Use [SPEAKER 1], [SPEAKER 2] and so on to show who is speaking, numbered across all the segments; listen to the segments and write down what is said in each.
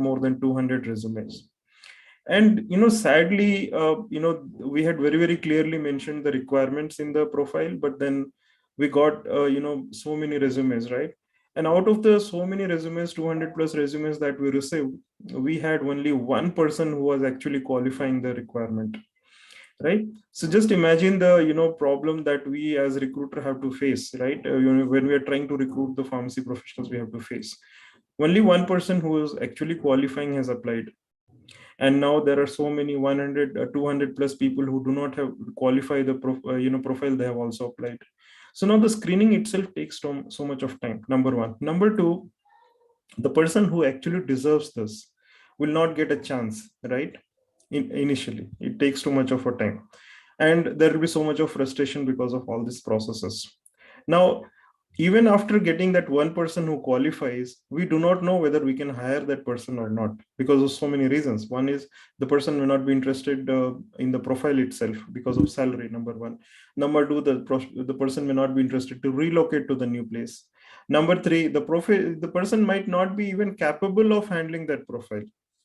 [SPEAKER 1] more than 200 resumes. And sadly, we had very, very clearly mentioned the requirements in the profile, but then we got so many resumes, right? And out of the so many resumes, 200 plus resumes that we received, we had only one person who was actually qualifying the requirement, right? So just imagine the problem that we as recruiter have to face, right? When we are trying to recruit the pharmacy professionals, we have to face only one person who is actually qualifying has applied, and now there are so many 100 200 plus people who do not have qualify the profile they have also applied. So now the screening itself takes so much of time, number one. Number two, the person who actually deserves this will not get a chance, right? Initially it takes too much of a time, and there will be so much of frustration because of all these processes. Now, even after getting that one person who qualifies, we do not know whether we can hire that person or not because of so many reasons. One is the person may not be interested in the profile itself because of salary, number one. Number two, the person may not be interested to relocate to the new place. Number three, the person might not be even capable of handling that profile.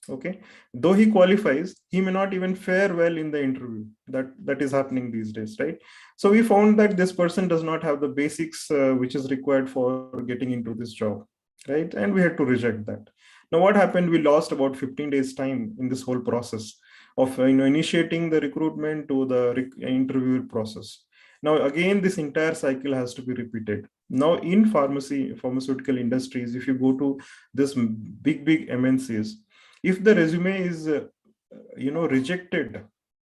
[SPEAKER 1] Okay, though he qualifies, he may not even fare well in the interview. That is happening these days, right? So we found that this person does not have the basics which is required for getting into this job, right? And we had to reject that. Now what happened, we lost about 15 days time in this whole process of initiating the recruitment to the interview process. Now again, this entire cycle has to be repeated. Now in pharmaceutical industries, if you go to this big MNCs, if the resume is rejected,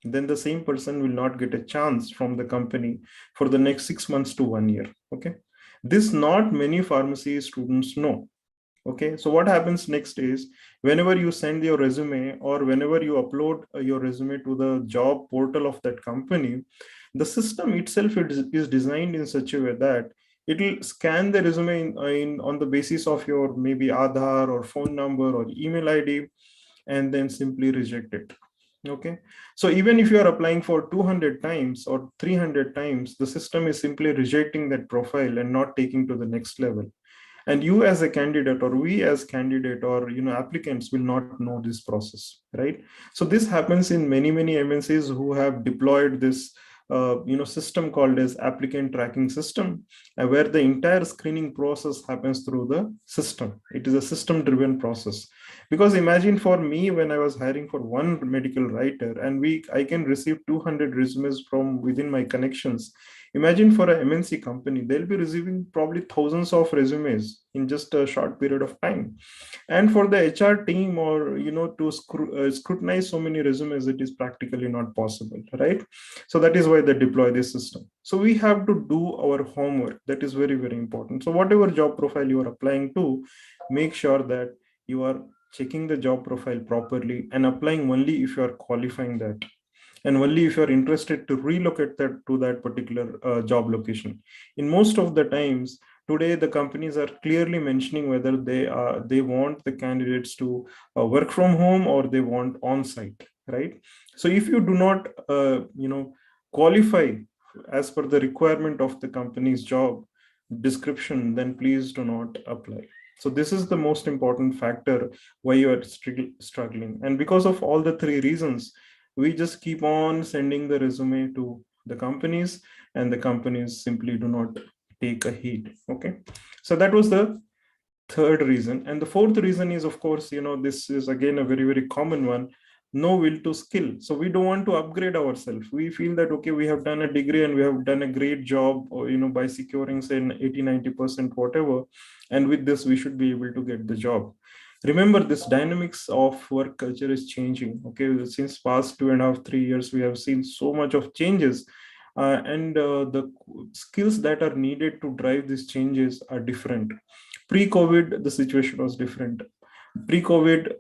[SPEAKER 1] then the same person will not get a chance from the company for the next 6 months to 1 year. Okay, this not many pharmacy students know. Okay, so what happens next is, whenever you send your resume or whenever you upload your resume to the job portal of that company, the system itself is designed in such a way that it will scan the resume on the basis of your maybe Aadhaar or phone number or email ID, and then simply reject it. Okay, so even if you are applying for 200 times or 300 times, the system is simply rejecting that profile and not taking to the next level. And you as a candidate, or we as candidate, or applicants will not know this process, right? So this happens in many MNCs who have deployed this system called as applicant tracking system, where the entire screening process happens through the system. It is a system driven process. Because imagine for me, when I was hiring for one medical writer, and I can receive 200 resumes from within my connections. Imagine for a MNC company, they'll be receiving probably thousands of resumes in just a short period of time. And for the HR team, or to scrutinize so many resumes, it is practically not possible, right? So that is why they deploy this system. So we have to do our homework. That is very, very important. So whatever job profile you are applying to, make sure that you are checking the job profile properly and applying only if you are qualifying that, and only if you're interested to relocate that to that particular job location. In most of the times today, the companies are clearly mentioning whether they want the candidates to work from home or they want on site, right? So if you do not qualify as per the requirement of the company's job description, then please do not apply. So this is the most important factor why you are struggling. And because of all the three reasons, we just keep on sending the resume to the companies, and the companies simply do not take a heed. Okay, so that was the third reason. And the fourth reason is, of course, this is again a very, very common one: no will to skill. So we don't want to upgrade ourselves. We feel that, okay, we have done a degree and we have done a great job, or, by securing say 80-90% whatever, and with this we should be able to get the job. Remember, this dynamics of work culture is changing. Okay, since past 2.5-3 years, we have seen so much of changes, and the skills that are needed to drive these changes are different. Pre-COVID, the situation was different. Pre-COVID,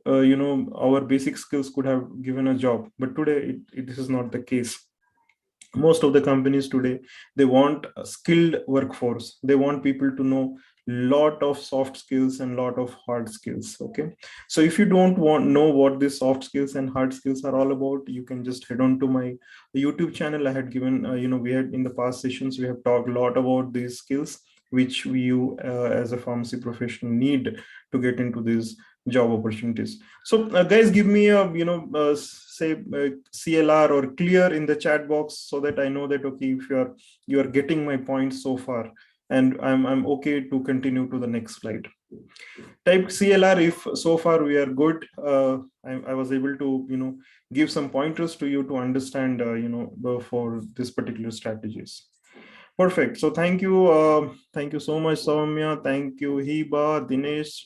[SPEAKER 1] our basic skills could have given a job, but today this is not the case. Most of the companies today, they want a skilled workforce. They want people to know lot of soft skills and lot of hard skills. Okay, so if you don't know what these soft skills and hard skills are all about, you can just head on to my YouTube channel. I had given we had in the past sessions, we have talked a lot about these skills which you as a pharmacy professional need to get into these job opportunities. So guys, give me a say CLR or clear in the chat box, so that I know that okay, if you are getting my points so far, and I'm okay to continue to the next slide. Type CLR if so far we are good. I was able to give some pointers to you to understand for this particular strategies. Perfect. So thank you. Thank you so much, Soumya. Thank you, Hiba, Dinesh,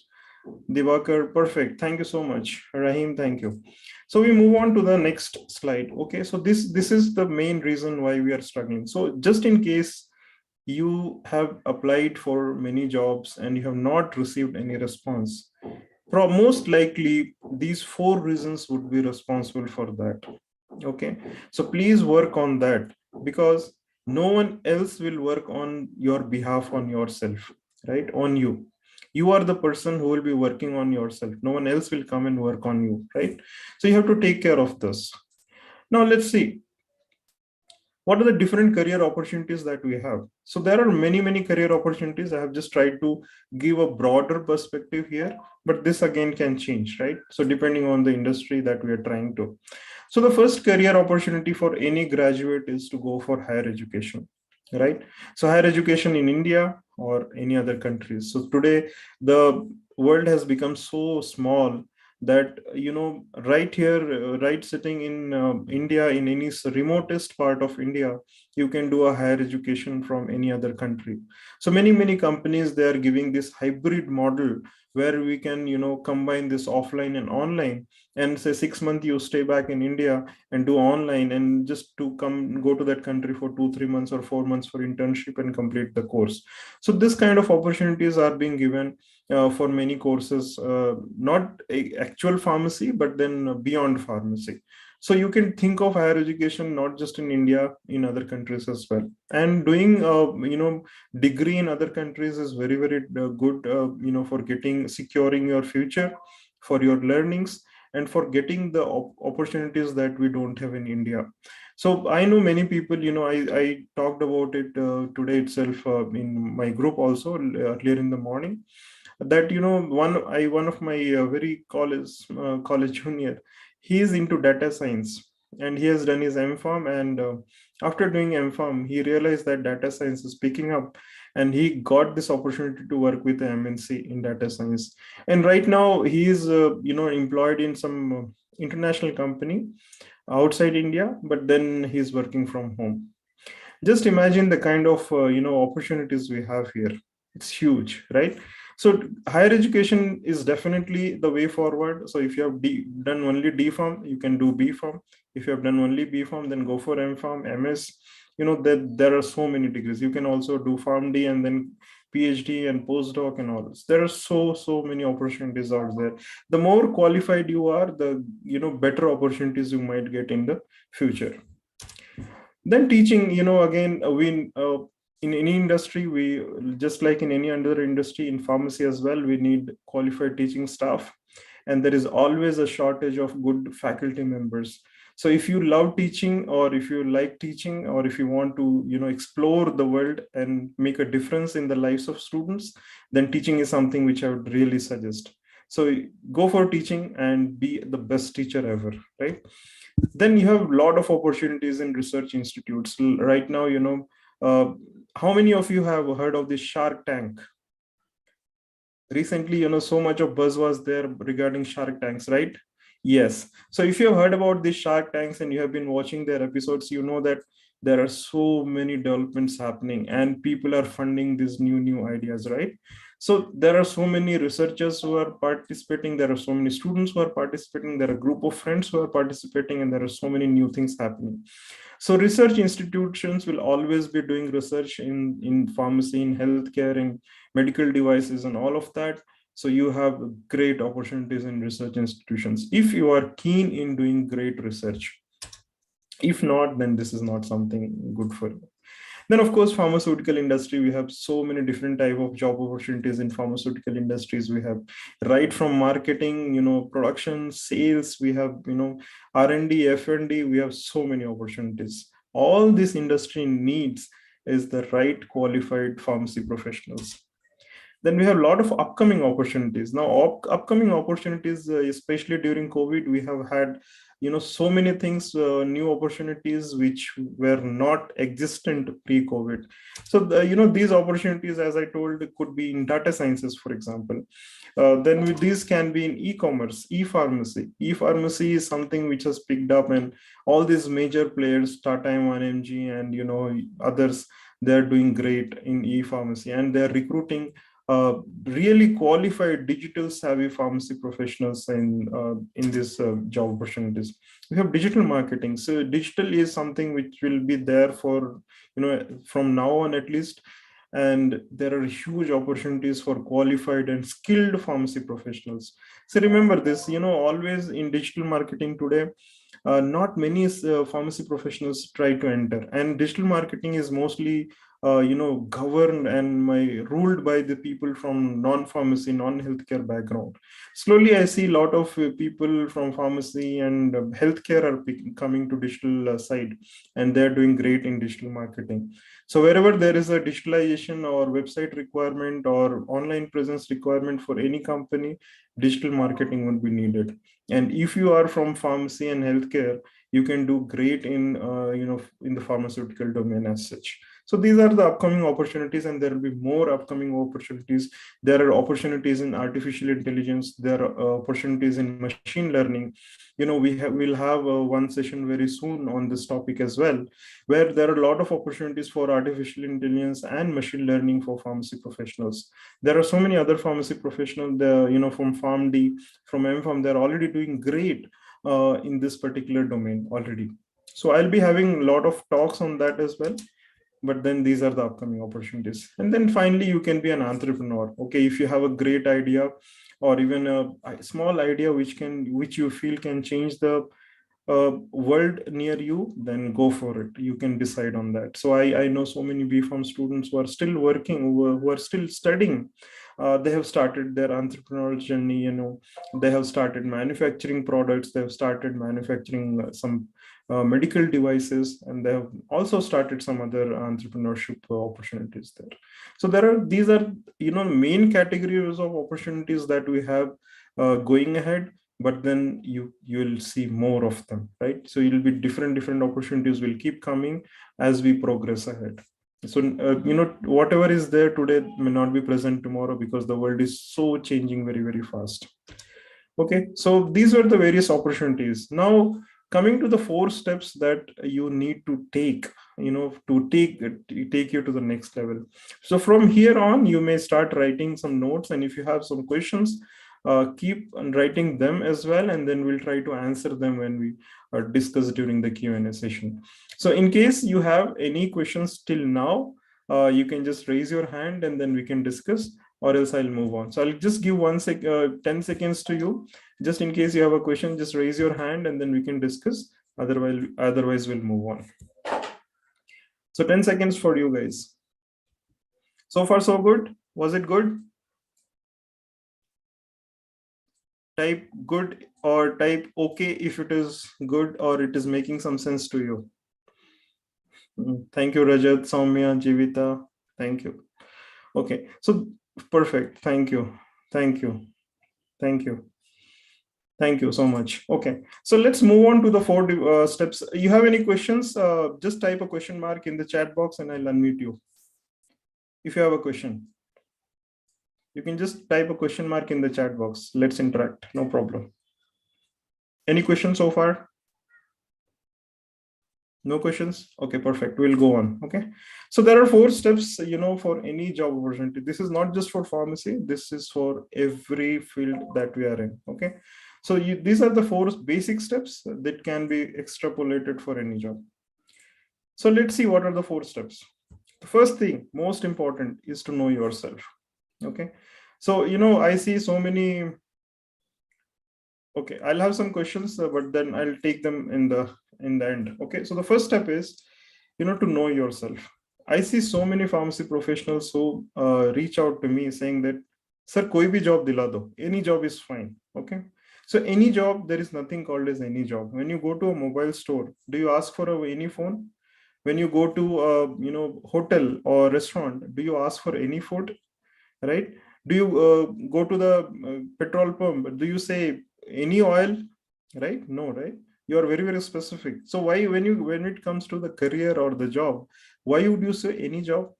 [SPEAKER 1] Divakar. Perfect. Thank you so much. Rahim, thank you. So we move on to the next slide. Okay. So this is the main reason why we are struggling. So just in case you have applied for many jobs and you have not received any response, most likely these 4 reasons would be responsible for that. Okay, so please work on that, because no one else will work on your behalf, on yourself, right? On you. You are the person who will be working on yourself. No one else will come and work on you, right? So you have to take care of this. Now let's see, what are the different career opportunities that we have? So there are many career opportunities. I have just tried to give a broader perspective here, but this again can change, right? So depending on the industry that we are trying to. So the first career opportunity for any graduate is to go for higher education, right? So higher education in India or any other countries. So today the world has become so small that right here, right sitting in India, in any remotest part of India, you can do a higher education from any other country. So many companies, they are giving this hybrid model where we can combine this offline and online, and say 6 months you stay back in India and do online, and just to go to that country for 2-3 months or 4 months for internship and complete the course. So this kind of opportunities are being given for many courses, not actual pharmacy, but then beyond pharmacy. So you can think of higher education not just in India, in other countries as well. And doing degree in other countries is very good, for securing your future, for your learnings, and for getting the opportunities that we don't have in India. So I know many people, I talked about it today itself in my group also, earlier in the morning, that one of my very college junior, he is into data science, and he has done his M.Pharm, and after doing M.Pharm, he realized that data science is picking up, and he got this opportunity to work with the MNC in data science. And right now he is employed in some international company outside India, but then he's working from home. Just imagine the kind of opportunities we have here. It's huge, right? So higher education is definitely the way forward. So if you have done only D.Pharm, you can do B.Pharm. If you have done only B.Pharm, then go for M.Pharm, MS. That there are so many degrees. You can also do PharmD and then PhD and postdoc and all this. There are so many opportunities out there. The more qualified you are, the better opportunities you might get in the future. Then teaching, again, we in any industry, we, just like in any other industry, in pharmacy as well, we need qualified teaching staff, and there is always a shortage of good faculty members. So if you love teaching, or if you like teaching, or if you want to explore the world and make a difference in the lives of students, then teaching is something which I would really suggest. So go for teaching and be the best teacher ever, right? Then you have a lot of opportunities in research institutes right now. How many of you have heard of this Shark Tank? Recently, so much of buzz was there regarding Shark Tanks, right? Yes. So if you have heard about these Shark Tanks and you have been watching their episodes, you know that there are so many developments happening and people are funding these new ideas, right? So there are so many researchers who are participating. There are so many students who are participating. There are a group of friends who are participating, and there are so many new things happening. So research institutions will always be doing research in pharmacy, in healthcare, in medical devices, and all of that. So you have great opportunities in research institutions if you are keen in doing great research. If not, then this is not something good for you. Then, of course, pharmaceutical industry, we have so many different type of job opportunities in pharmaceutical industries. We have right from marketing, production, sales, we have, R&D, F&D, we have so many opportunities. All this industry needs is the right qualified pharmacy professionals. Then we have a lot of upcoming opportunities. Now, upcoming opportunities, especially during COVID, we have had, so many things, new opportunities which were not existent pre-COVID. So, these opportunities, as I told, could be in data sciences, for example. These can be in e-commerce, e-pharmacy. E-pharmacy is something which has picked up, and all these major players, Tata M1MG and others, they're doing great in e-pharmacy, and they're recruiting really qualified digital savvy pharmacy professionals in these job opportunities. We have digital marketing. So digital is something which will be there for, from now on at least. And there are huge opportunities for qualified and skilled pharmacy professionals. So remember this, always in digital marketing today, not many pharmacy professionals try to enter, and digital marketing is mostly governed and ruled by the people from non-pharmacy, non-healthcare background. Slowly I see a lot of people from pharmacy and healthcare are coming to digital side, and they're doing great in digital marketing. So wherever there is a digitalization or website requirement or online presence requirement for any company, digital marketing would be needed. And if you are from pharmacy and healthcare, you can do great in in the pharmaceutical domain as such. So these are the upcoming opportunities, and there will be more upcoming opportunities. There are opportunities in artificial intelligence. There are opportunities in machine learning. We'll have one session very soon on this topic as well, where there are a lot of opportunities for artificial intelligence and machine learning for pharmacy professionals. There are so many other pharmacy professionals, from PharmD, from MPharm, they're already doing great in this particular domain already. So I'll be having a lot of talks on that as well. But then these are the upcoming opportunities. And then finally, you can be an entrepreneur. Okay, if you have a great idea or even a small idea which you feel can change the world near you, then go for it. You can decide on that. So I know so many BPharm students who are still working, who are still studying. They have started their entrepreneurial journey. They have started manufacturing products. They have started manufacturing some medical devices, and they have also started some other entrepreneurship opportunities there. So these are main categories of opportunities that we have going ahead. But then you will see more of them, right? So it'll be different opportunities will keep coming as we progress ahead. So whatever is there today may not be present tomorrow, because the world is so changing very fast. Okay, so these were the various opportunities. Now coming to the 4 steps that you need to take, to take you to the next level. So from here on, you may start writing some notes, and if you have some questions, keep writing them as well, and then we'll try to answer them when we discuss during the Q&A session. So in case you have any questions till now, you can just raise your hand and then we can discuss, or else I'll move on. So I'll just give 10 seconds to you. Just in case you have a question, just raise your hand and then we can discuss. Otherwise we'll move on. So 10 seconds for you guys. So far, so good? Was it good? Type good or type okay if it is good or it is making some sense to you. Thank you, Rajat, Soumya, Jivita. Thank you. Okay, so perfect. Thank you. Thank you. Thank you. Thank you so much. Okay, so let's move on to the 4 steps. You have any questions? Just type a question mark in the chat box and I'll unmute you. If you have a question, you can just type a question mark in the chat box. Let's interact. No problem. Any questions so far? No questions? Okay, perfect. We'll go on. Okay. So there are 4 steps, for any job opportunity. This is not just for pharmacy. This is for every field that we are in. Okay. So these are the 4 basic steps that can be extrapolated for any job. So let's see what are the 4 steps. The first thing, most important, is to know yourself. Okay. So, I see so many. Okay, I'll have some questions, but then I'll take them in the end. Okay, so the first step is, to know yourself. I see so many pharmacy professionals who reach out to me saying that, sir, koi bhi job dila do. Any job is fine. Okay, so any job, there is nothing called as any job. When you go to a mobile store, do you ask for any phone? When you go to a hotel or restaurant, do you ask for any food? Right? Do you go to the petrol pump? Do you say any oil? Right? No, right? You are very, very specific. So why, when it comes to the career or the job, why would you say any job?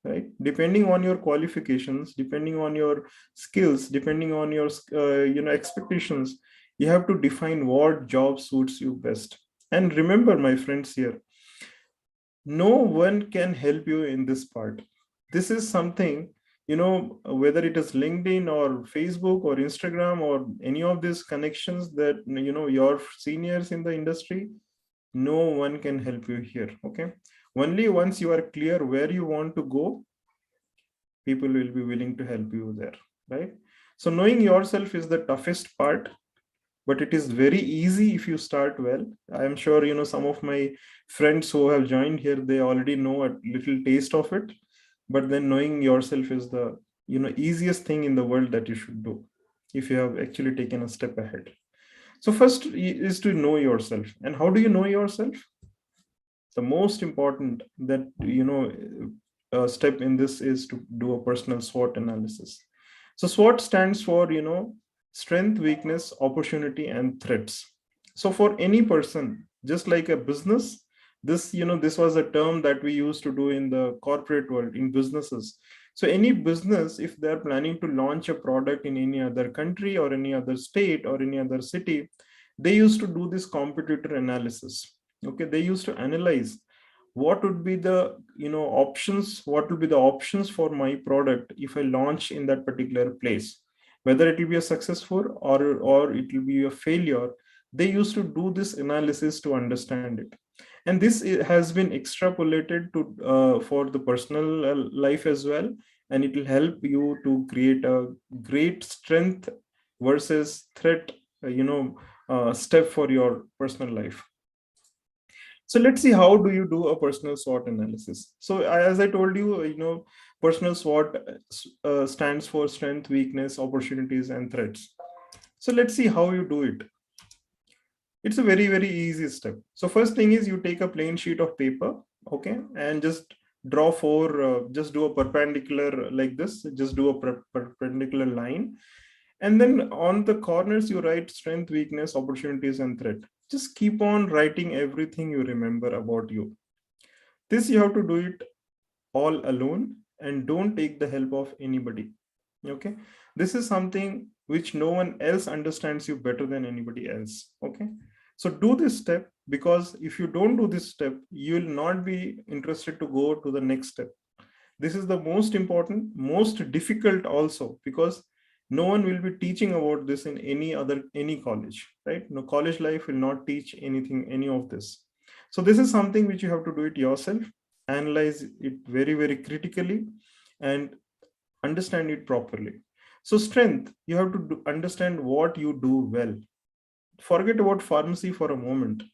[SPEAKER 1] Right? Depending on your qualifications, depending on your skills, depending on your expectations, you have to define what job suits you best. And remember, my friends, here, no one can help you in this part. This is something, whether it is LinkedIn or Facebook or Instagram or any of these connections that, your seniors in the industry, no one can help you here. Okay. Only once you are clear where you want to go, people will be willing to help you there. Right. So knowing yourself is the toughest part, but it is very easy if you start well. I am sure, some of my friends who have joined here, they already know a little taste of it. But then knowing yourself is the, easiest thing in the world that you should do if you have actually taken a step ahead. So first is to know yourself. And how do you know yourself? The most important that, step in this is to do a personal SWOT analysis. So SWOT stands for, strength, weakness, opportunity, and threats. So for any person, just like a business, this was a term that we used to do in the corporate world, in businesses. So any business, if they're planning to launch a product in any other country or any other state or any other city, they used to do this competitor analysis. Okay, they used to analyze what would be the, options, what will be the options for my product if I launch in that particular place, whether it will be a successful or it will be a failure. They used to do this analysis to understand it. And this has been extrapolated to for the personal life as well, and it will help you to create a great strength versus threat step for your personal life. So let's see, how do you do a personal SWOT analysis? So as I told you, personal SWOT stands for strength, weakness, opportunities, and threats. So let's see how you do it. It's a very, very easy step. So first thing is, you take a plain sheet of paper, okay, and just draw just do a perpendicular like this, just do a perpendicular line. And then on the corners, you write strength, weakness, opportunities, and threat. Just keep on writing everything you remember about you. This you have to do it all alone, and don't take the help of anybody. Okay. This is something which no one else understands you better than anybody else. Okay. So do this step, because if you don't do this step, you will not be interested to go to the next step. This is the most important, most difficult also, because no one will be teaching about this in any college, right? No, college life will not teach anything, any of this. So this is something which you have to do it yourself, analyze it very, very critically, and understand it properly. So strength, you have to understand what you do well. Forget about pharmacy for a moment.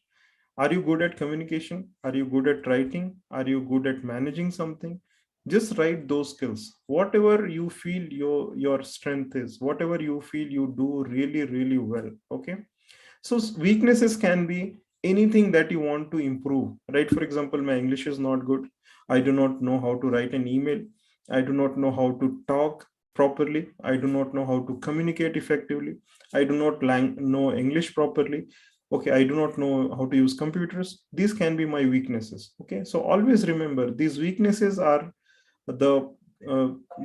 [SPEAKER 1] Are you good at communication? Are you good at writing? Are you good at managing something? Just write those skills. Whatever you feel your strength is, whatever you feel you do really, really well. Okay. So weaknesses can be anything that you want to improve, right? For example, my English is not good. I do not know how to write an email. I do not know how to talk properly. I do not know how to communicate effectively. I do not know English properly. Okay, I do not know how to use computers. These can be my weaknesses. Okay, so always remember, these weaknesses are the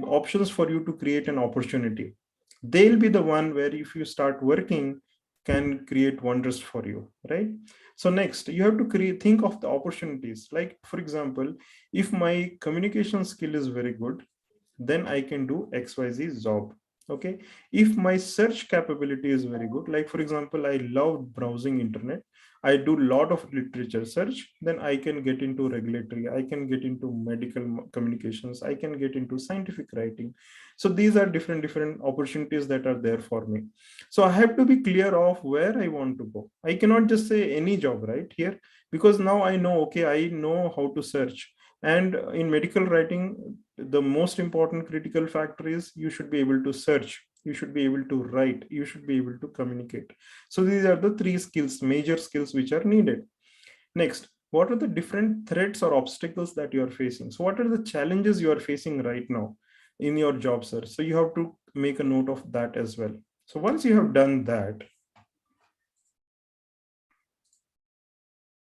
[SPEAKER 1] options for you to create an opportunity. They'll be the one where, if you start working, can create wonders for you, right? So next, you have to think of the opportunities. Like, for example, if my communication skill is very good, then I can do XYZ job. Okay. If my search capability is very good, like for example, I love browsing internet, I do a lot of literature search, then I can get into regulatory, I can get into medical communications, I can get into scientific writing. So these are different opportunities that are there for me. So I have to be clear of where I want to go. I cannot just say any job right here, because now I know, okay, I know how to search. And in medical writing, the most important critical factor is you should be able to search, you should be able to write, you should be able to communicate. So these are the three skills, major skills, which are needed. Next, what are the different threats or obstacles that you are facing? So what are the challenges you are facing right now? in your job search. So you have to make a note of that as well. So once you have done that,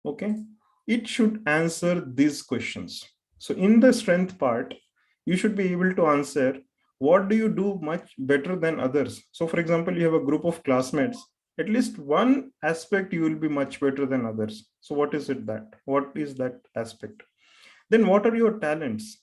[SPEAKER 1] okay, it should answer these questions. So in the strength part, you should be able to answer, what do you do much better than others? So for example, you have a group of classmates, at least one aspect you will be much better than others. So what is it that? What is that aspect? Then what are your talents?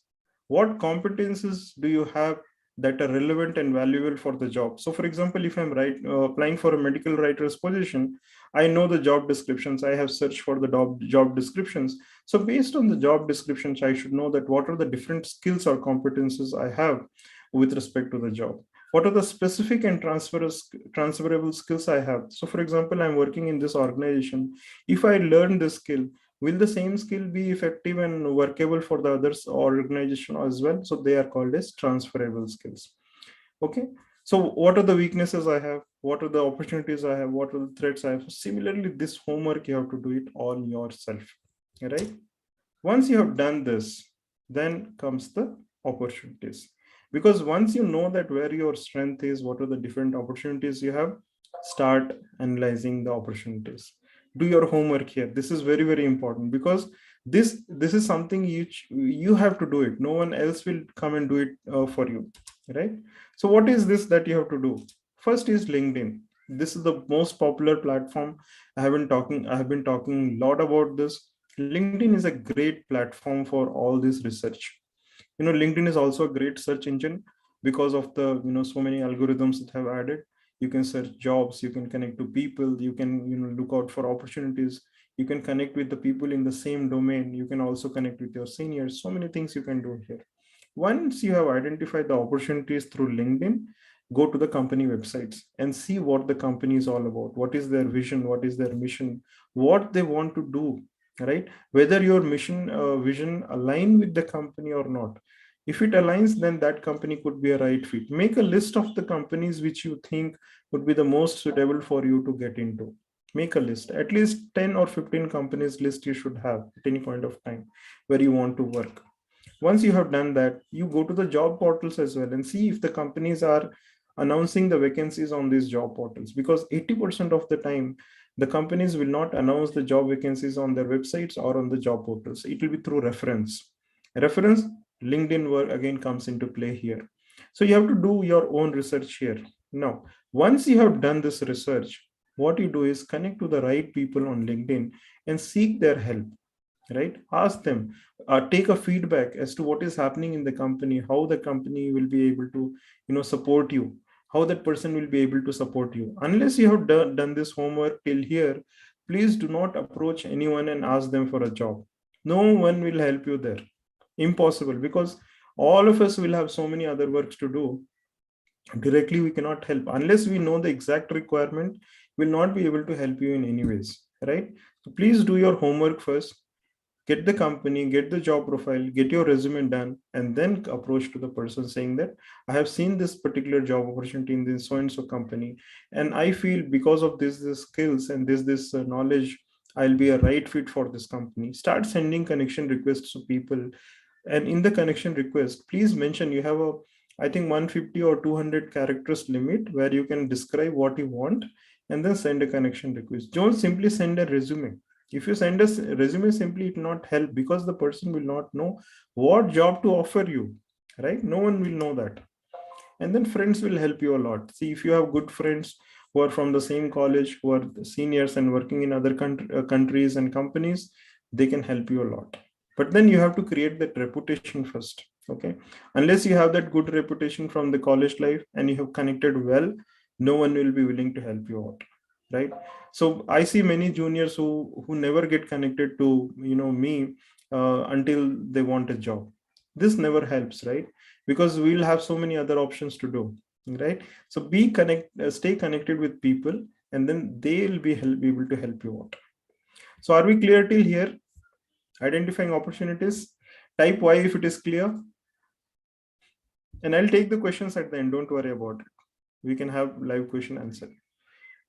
[SPEAKER 1] What competences do you have that are relevant and valuable for the job? So for example, if I'm applying for a medical writer's position, I know the job descriptions, I have searched for the job descriptions. So based on the job descriptions, I should know that what are the different skills or competences I have with respect to the job. What are the specific and transferable skills I have? So for example, I'm working in this organization. If I learn this skill, will the same skill be effective and workable for the others organization as well? So they are called as transferable skills. Okay. So what are the weaknesses I have? What are the opportunities I have? What are the threats I have? So similarly, this homework, you have to do it all yourself. Right? Once you have done this, then comes the opportunities. Because once you know that where your strength is, what are the different opportunities you have, start analyzing the opportunities. Do your homework here. This is very, very important, because this is something you have to do it. No one else will come and do it for you, right? So what is this that you have to do? First is LinkedIn. This is the most popular platform. I have been talking a lot about this. LinkedIn is a great platform for all this research. LinkedIn is also a great search engine because of the so many algorithms that have added. You can search jobs, you can connect to people, you can look out for opportunities, you can connect with the people in the same domain, you can also connect with your seniors. So many things you can do here. Once you have identified the opportunities through LinkedIn, go to the company websites and see what the company is all about. What is their vision? What is their mission? What they want to do, right? Whether your mission vision align with the company or not. If it aligns, then that company could be a right fit. Make a list of the companies which you think would be the most suitable for you to get into. Make a list, at least 10 or 15 companies list you should have at any point of time where you want to work. Once you have done that, you go to the job portals as well and see if the companies are announcing the vacancies on these job portals, because 80% of the time the companies will not announce the job vacancies on their websites or on the job portals. It will be through reference. LinkedIn work again comes into play here. So you have to do your own research here. Now once you have done this research, what you do is connect to the right people on LinkedIn and seek their help, right? Ask them, take a feedback as to what is happening in the company, how the company will be able to support you, how that person will be able to support you. Unless you have done this homework till here, please do not approach anyone and ask them for a job. No one will help you there. Impossible, because all of us will have so many other works to do. Directly we cannot help unless we know the exact requirement. Will not be able to help you in any ways, right? So please do your homework first. Get the company, get the job profile, get your resume done, and then approach to the person saying that I have seen this particular job opportunity in this so and so company, and I feel because of this skills and this knowledge, I'll be a right fit for this company. Start sending connection requests to people. And in the connection request, please mention you have a, I think, 150 or 200 characters limit where you can describe what you want, and then send a connection request. Don't simply send a resume. If you send a resume simply, it will not help, because the person will not know what job to offer you, right? No one will know that. And then friends will help you a lot. See, if you have good friends who are from the same college, who are seniors and working in other countries and companies, they can help you a lot. But then you have to create that reputation first. Okay, unless you have that good reputation from the college life and you have connected well, no one will be willing to help you out, right? So I see many juniors who never get connected to me until they want a job. This never helps, right? Because we'll have so many other options to do, right? So stay connected with people, and then they'll be able to help you out. So are we clear till here? Identifying opportunities. Type Y if it is clear, and I'll take the questions at the end. Don't worry about it. We can have live question answer.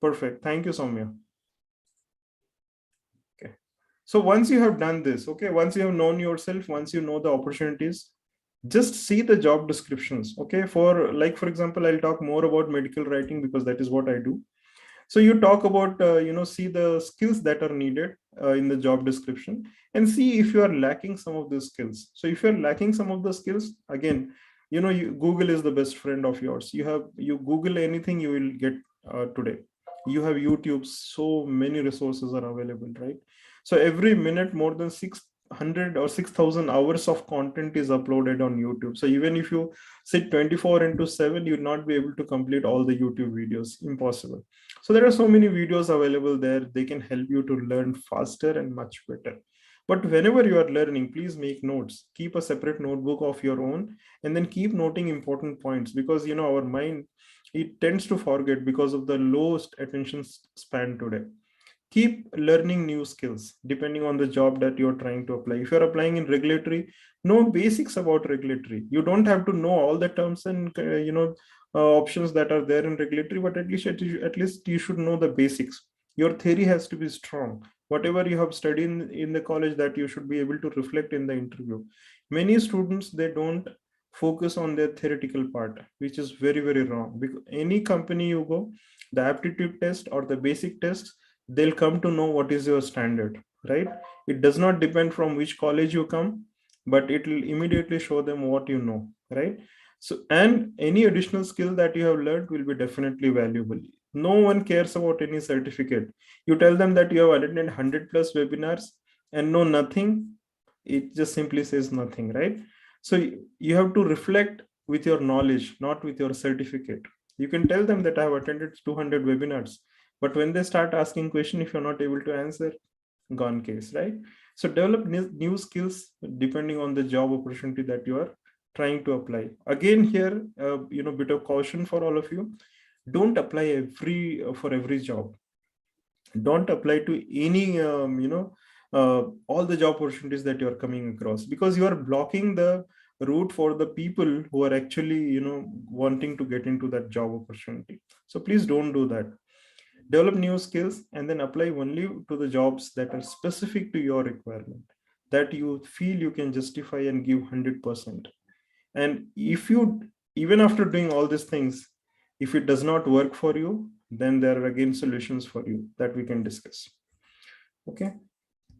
[SPEAKER 1] Perfect. Thank you, Soumya. Okay. So once you have done this, okay, once you have known yourself, once you know the opportunities, Just see the job descriptions. Okay, for example, I'll talk more about medical writing because that is what I do. So you talk about see the skills that are needed in the job description, and see if you are lacking some of those skills. So if you're lacking some of the skills, again, Google is the best friend of yours. You Google anything, you will get today. You have YouTube, so many resources are available, right? So every minute more than 600 or 6,000 hours of content is uploaded on YouTube. So even if you sit 24 into 7, you'll not be able to complete all the YouTube videos. Impossible. So there are so many videos available there. They can help you to learn faster and much better. But whenever you are learning, please make notes. Keep a separate notebook of your own, and then keep noting important points, because our mind, it tends to forget because of the lowest attention span today. Keep learning new skills depending on the job that you're trying to apply. If you're applying in regulatory, know basics about regulatory. You don't have to know all the terms and options that are there in regulatory, but at least you should know the basics. Your theory has to be strong. Whatever you have studied in the college, that you should be able to reflect in the interview. Many students, they don't focus on their theoretical part, which is very, very wrong. Because any company you go, the aptitude test or the basic tests, they'll come to know what is your standard, right? It does not depend from which college you come, but it will immediately show them what you know, right? So, and any additional skill that you have learned will be definitely valuable. No one cares about any certificate. You tell them that you have attended 100 plus webinars and know nothing, it just simply says nothing, right? So you have to reflect with your knowledge, not with your certificate. You can tell them that I have attended 200 webinars, but when they start asking question, if you're not able to answer, gone case, right? So develop new skills depending on the job opportunity that you are trying to apply. Again, here, bit of caution for all of you. Don't apply for every job. Don't apply to any all the job opportunities that you are coming across, because you are blocking the route for the people who are actually wanting to get into that job opportunity. So please don't do that. Develop new skills and then apply only to the jobs that are specific to your requirement, that you feel you can justify and give 100%. And if you, even after doing all these things, if it does not work for you, then there are again solutions for you that we can discuss. Okay.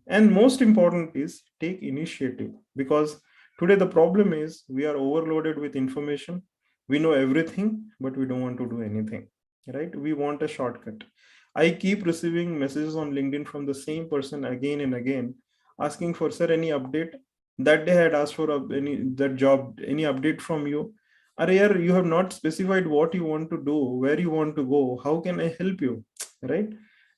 [SPEAKER 1] And most important is take initiative, because today the problem is we are overloaded with information. We know everything, but we don't want to do anything, right? We want a shortcut. I keep receiving messages on LinkedIn from the same person again and again, asking for, sir, any update. That day I had asked for any that job, any update from you. Are you have not specified what you want to do, where you want to go. How can I help you? Right?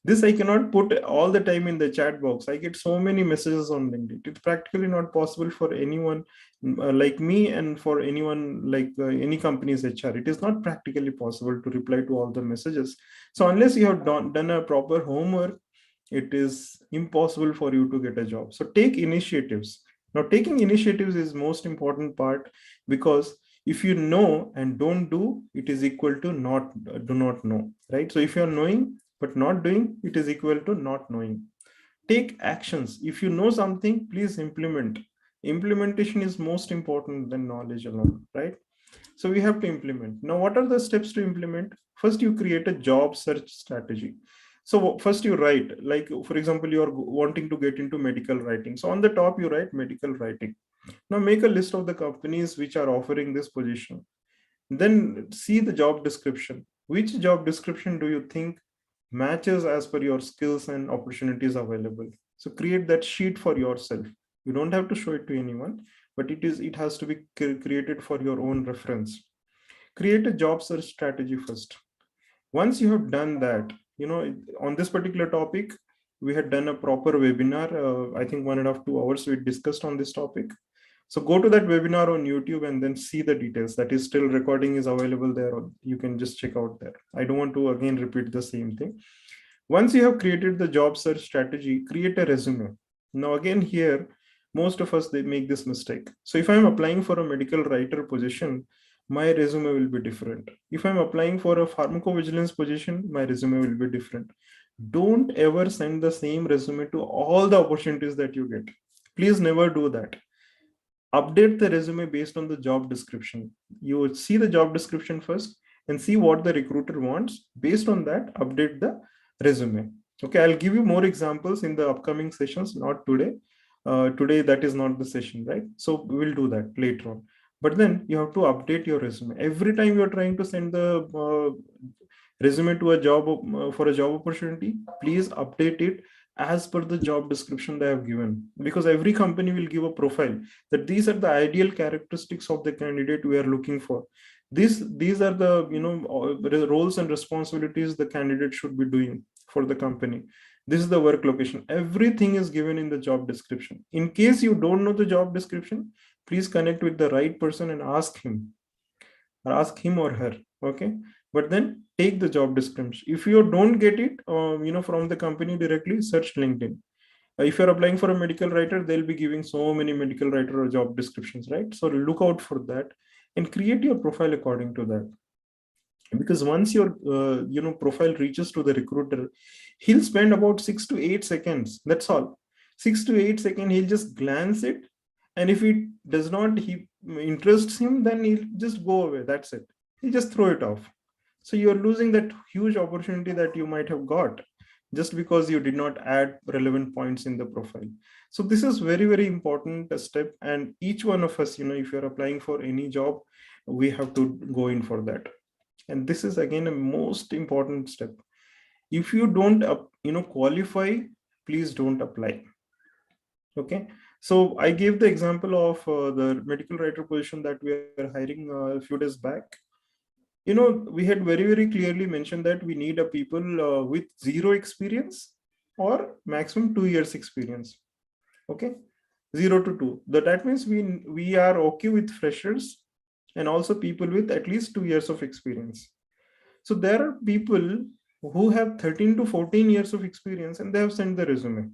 [SPEAKER 1] This I cannot put all the time in the chat box. I get so many messages on LinkedIn. It's practically not possible for anyone like me, and for anyone like any company's HR. It is not practically possible to reply to all the messages. So unless you have done a proper homework, it is impossible for you to get a job. So take initiatives. Now, taking initiatives is most important part, because if you know and don't do, it is equal to not do not know, right? So if you're knowing but not doing, it is equal to not knowing. Take actions. If you know something, please implement. Implementation is most important than knowledge alone, right? So we have to implement. Now, what are the steps to implement? First, you create a job search strategy. So first you write, like, for example, you are wanting to get into medical writing. So on the top, you write medical writing. Now make a list of the companies which are offering this position. Then see the job description. Which job description do you think matches as per your skills and opportunities available? So create that sheet for yourself. You don't have to show it to anyone, but it has to be created for your own reference. Create a job search strategy first. Once you have done that, on this particular topic, we had done a proper webinar. I think 1.5 to 2 hours we discussed on this topic. So go to that webinar on YouTube and then see the details. That is still recording is available there. Or you can just check out there. I don't want to again repeat the same thing. Once you have created the job search strategy, create a resume. Now again here, most of us, they make this mistake. So if I'm applying for a medical writer position, my resume will be different. If I'm applying for a pharmacovigilance position, my resume will be different. Don't ever send the same resume to all the opportunities that you get. Please never do that. Update the resume based on the job description. You would see the job description first and see what the recruiter wants. Based on that, update the resume. Okay, I'll give you more examples in the upcoming sessions, not today. Today, that is not the session, right? So we'll do that later on. But then you have to update your resume. Every time you're trying to send the resume to a job for a job opportunity, please update it as per the job description they have given, because every company will give a profile that these are the ideal characteristics of the candidate we are looking for. These are the roles and responsibilities the candidate should be doing for the company. This is the work location. Everything is given in the job description. In case you don't know the job description, please connect with the right person and ask him or her. Okay, but then take the job description. If you don't get it from the company directly, search LinkedIn. If you're applying for a medical writer, they'll be giving so many medical writer or job descriptions, right? So look out for that and create your profile according to that. Because once your profile reaches to the recruiter, he'll spend about 6 to 8 seconds, that's all. 6 to 8 seconds, he'll just glance it, and if it does not he interests him, then he'll just go away, that's it. He'll just throw it off. So you're losing that huge opportunity that you might have got just because you did not add relevant points in the profile. So this is very, very important step, and each one of us, if you're applying for any job, we have to go in for that. And this is again a most important step. If you don't qualify, please don't apply. Okay, so I gave the example of the medical writer position that we are hiring a few days back. We had very, very clearly mentioned that we need a people with 0 experience or maximum 2 years experience. Okay, 0 to 2. That means we are okay with freshers and also people with at least 2 years of experience. So there are people who have 13 to 14 years of experience and they have sent the resume.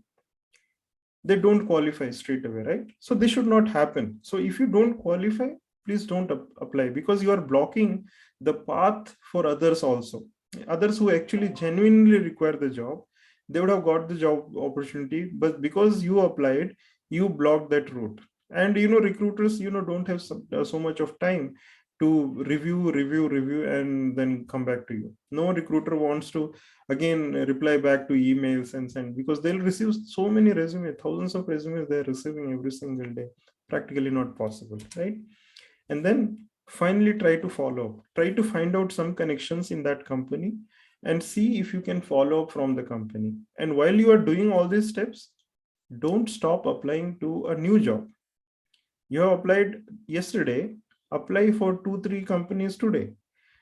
[SPEAKER 1] They don't qualify straight away, right? So this should not happen. So if you don't qualify, please don't apply, because you are blocking the path for others also. Others who actually genuinely require the job, they would have got the job opportunity, but because you applied, you blocked that route. And recruiters don't have so much of time to review and then come back to you. No recruiter wants to again reply back to emails and send, because they'll receive so many resumes, thousands of resumes they're receiving every single day. Practically not possible, right? And then finally try to follow up, try to find out some connections in that company and see if you can follow up from the company. And while you are doing all these steps, don't stop applying to a new job. You have applied yesterday, apply for 2-3 companies today.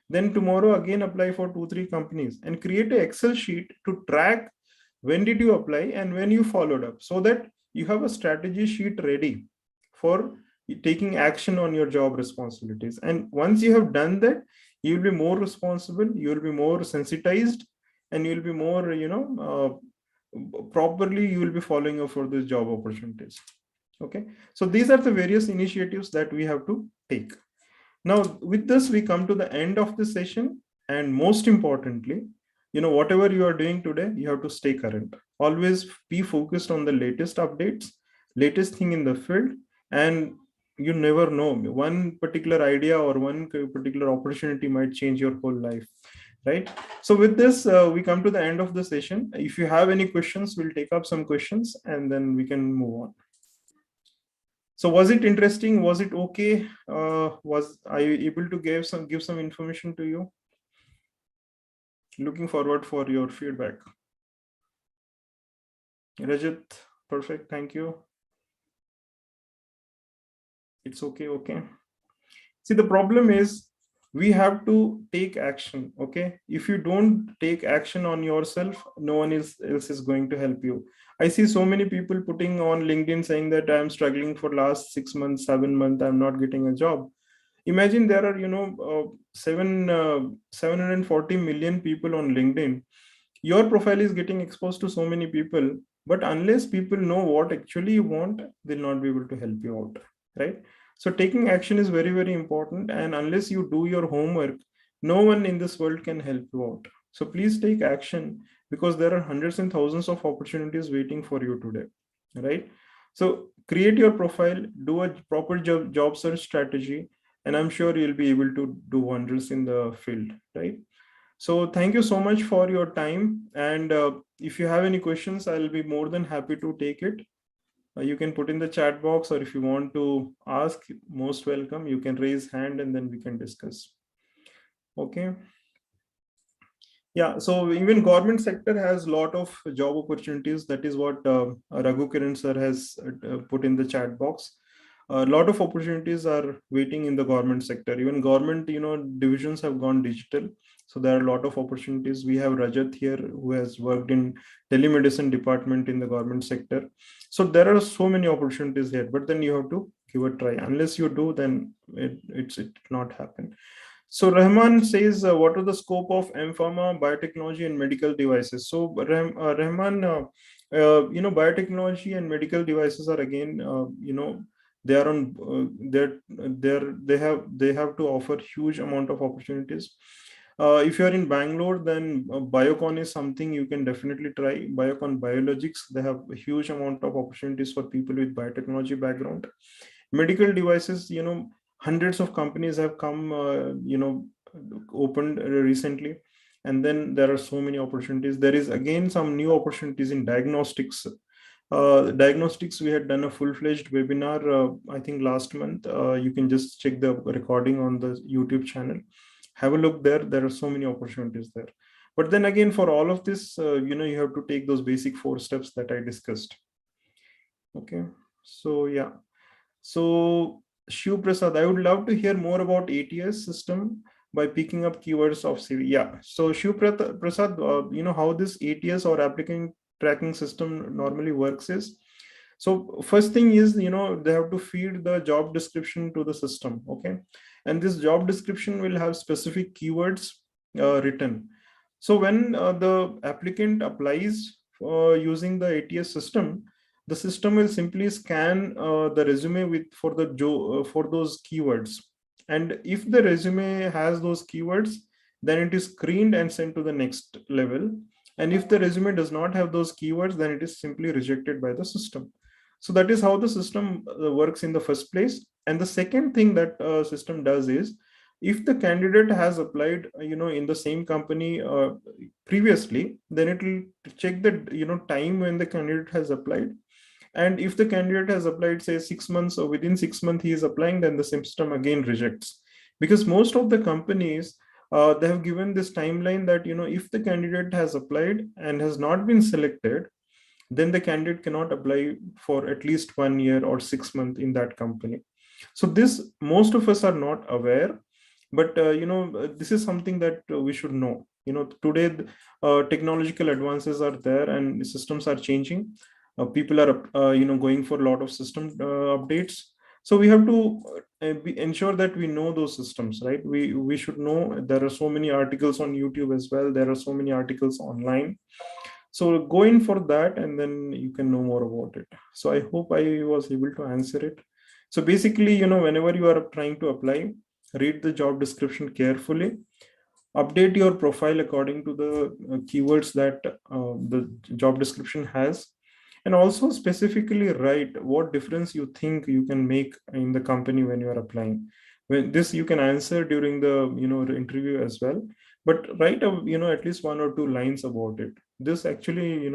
[SPEAKER 1] Then tomorrow again apply for 2-3 companies and create an Excel sheet to track when did you apply and when you followed up, so that you have a strategy sheet ready for taking action on your job responsibilities. And once you have done that, you will be more responsible, you will be more sensitized, and you will be more, properly you will be following up for these job opportunities. Okay, so these are the various initiatives that we have to take. Now, with this, we come to the end of the session. And most importantly, whatever you are doing today, you have to stay current. Always be focused on the latest updates, latest thing in the field. And you never know, one particular idea or one particular opportunity might change your whole life, right? So with this, we come to the end of the session. If you have any questions, we'll take up some questions and then we can move on. So was it interesting? Was it okay? Was I able to give some information to you? Looking forward for your feedback. Rajat, perfect. Thank you. It's okay. Okay. See, the problem is we have to take action. Okay. If you don't take action on yourself, no one else is going to help you. I see so many people putting on LinkedIn saying that I'm struggling for last 6 months, 7 months, I'm not getting a job. Imagine there are, 740 million people on LinkedIn. Your profile is getting exposed to so many people, but unless people know what actually you want, they'll not be able to help you out, right? So taking action is very, very important. And unless you do your homework, no one in this world can help you out. So please take action, because there are hundreds and thousands of opportunities waiting for you today, right? So create your profile, do a proper job search strategy, and I'm sure you'll be able to do wonders in the field, right? So thank you so much for your time. And if you have any questions, I'll be more than happy to take it. You can put in the chat box, or if you want to ask, most welcome. You can raise hand and then we can discuss. Okay. Yeah, so even government sector has a lot of job opportunities. That is what Raghu Kiran sir has put in the chat box. A lot of opportunities are waiting in the government sector. Even government, divisions have gone digital. So there are a lot of opportunities. We have Rajat here who has worked in telemedicine department in the government sector. So there are so many opportunities here, but then you have to give a try. Unless you do, then it not happen. So Rahman says, what are the scope of M-Pharma, biotechnology, and medical devices? So Rahman, biotechnology and medical devices are again, they are on, they have to offer huge amount of opportunities. If you are in Bangalore, then Biocon is something you can definitely try. Biocon Biologics, they have a huge amount of opportunities for people with biotechnology background. Medical devices, hundreds of companies have come, opened recently. And then there are so many opportunities. There is again some new opportunities in diagnostics. Diagnostics, we had done a full-fledged webinar, I think last month. You can just check the recording on the YouTube channel. Have a look there. There are so many opportunities there. But then again, for all of this, you have to take those basic 4 steps that I discussed. Okay. So yeah. So Shiv Prasad, I would love to hear more about ATS system by picking up keywords of CV. Yeah. So Shiv Prasad, how this ATS or applicant tracking system normally works is, so first thing is, they have to feed the job description to the system. Okay. And this job description will have specific keywords written. So when the applicant applies using the ATS system, the system will simply scan the resume for those keywords. And if the resume has those keywords, then it is screened and sent to the next level. And if the resume does not have those keywords, then it is simply rejected by the system. So that is how the system works in the first place. And the second thing that system does is, if the candidate has applied, in the same company previously, then it will check the, time when the candidate has applied. And if the candidate has applied, say 6 months, or within 6 months he is applying, then the system again rejects. Because most of the companies, they have given this timeline that, if the candidate has applied and has not been selected, then the candidate cannot apply for at least 1 year or 6 months in that company. So this, most of us are not aware, but this is something that we should know. Today technological advances are there and systems are changing. People are going for a lot of system updates. So we have to ensure that we know those systems, right? We should know. There are so many articles on YouTube as well. There are so many articles online. So go in for that, and then you can know more about it. So I hope I was able to answer it. So basically, whenever you are trying to apply, read the job description carefully, update your profile according to the keywords that the job description has, and also specifically write what difference you think you can make in the company when you are applying. When this you can answer during the interview as well, but write at least 1 or 2 lines about it. This actually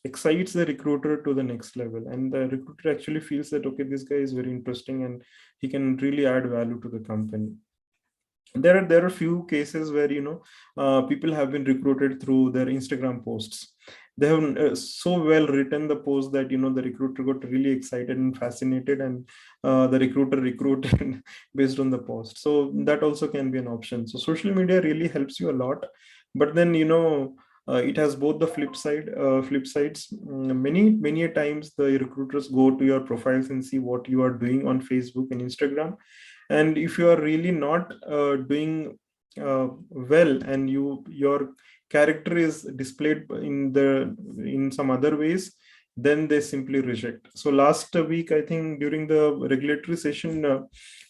[SPEAKER 1] excites the recruiter to the next level, and the recruiter actually feels that, okay, this guy is very interesting and he can really add value to the company. There are few cases where people have been recruited through their Instagram posts. They have so well written the post that the recruiter got really excited and fascinated, and the recruiter recruited based on the post. So that also can be an option. So social media really helps you a lot, but then it has both the flip sides. Many times the recruiters go to your profiles and see what you are doing on Facebook and Instagram. And if you are really not doing well, and your character is displayed in some other ways, then they simply reject. So last week, I think during the regulatory session,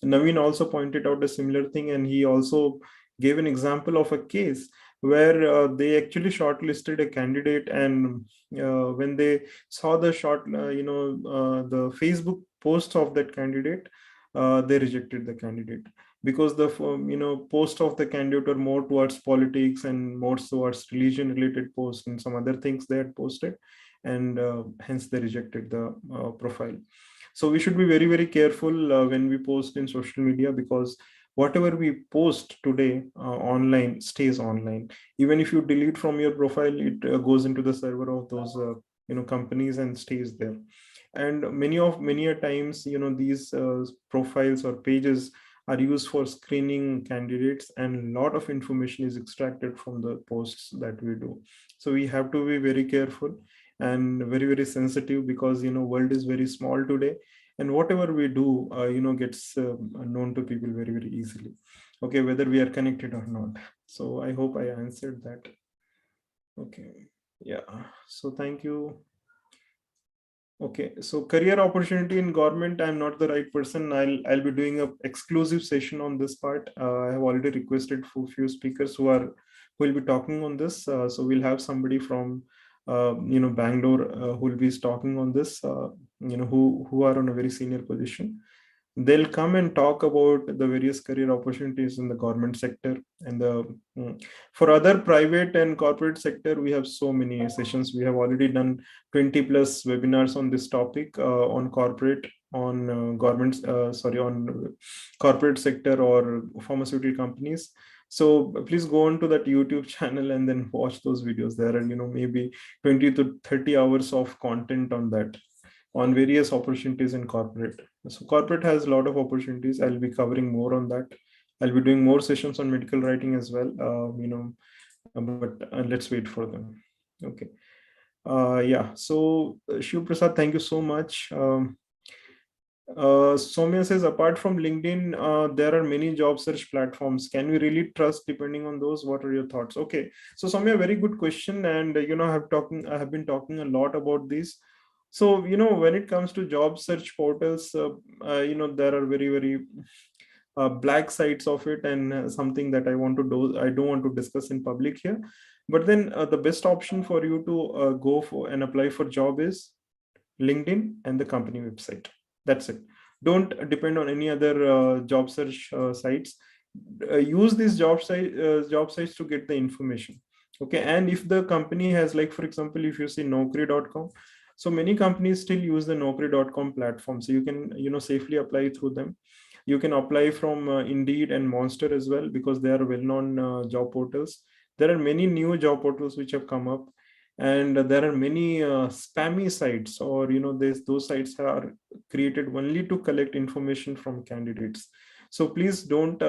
[SPEAKER 1] Naveen also pointed out a similar thing, and he also gave an example of a case where they actually shortlisted a candidate, and when they saw the the Facebook post of that candidate, they rejected the candidate, because the post of the candidate were more towards politics and more towards religion related posts and some other things they had posted, and hence they rejected the profile. So we should be very, very careful when we post in social media, because whatever we post today online stays online. Even if you delete from your profile, it goes into the server of those companies and stays there. And many a times, these profiles or pages are used for screening candidates, and a lot of information is extracted from the posts that we do. So we have to be very careful and very, very sensitive, because world is very small today, and whatever we do gets known to people very, very easily, okay, whether we are connected or not. So I hope I answered that. Okay, yeah, so thank you. Okay, so career opportunity in government, I'm not the right person. I'll be doing a exclusive session on this part. I have already requested for few speakers who will be talking on this. So we'll have somebody from Bangalore who will be talking on this. Who are on a very senior position. They'll come and talk about the various career opportunities in the government sector, and for other private and corporate sector, we have so many sessions. We have already done 20 plus webinars on this topic, on corporate, on governments, on corporate sector or pharmaceutical companies. So please go on to that YouTube channel and then watch those videos. There are maybe 20 to 30 hours of content on that, on various opportunities in corporate. So corporate has a lot of opportunities. I'll be covering more on that. I'll be doing more sessions on medical writing as well. But let's wait for them. Okay. Yeah. So Shiv Prasad, thank you so much. Soumya says, apart from LinkedIn, there are many job search platforms. Can we really trust depending on those? What are your thoughts? Okay. So Soumya, very good question. And, I have been talking a lot about this. So, when it comes to job search portals, there are very, very black sides of it, and something that I don't want to discuss in public here. But then the best option for you to go for and apply for job is LinkedIn and the company website. That's it. Don't depend on any other job search sites. Use these job sites to get the information. Okay. And if the company has, like, for example, if you see Naukri.com, so many companies still use the Naukri.com platform. So you can, safely apply through them. You can apply from Indeed and Monster as well, because they are well-known job portals. There are many new job portals which have come up, and there are many spammy sites, or those sites are created only to collect information from candidates. So please don't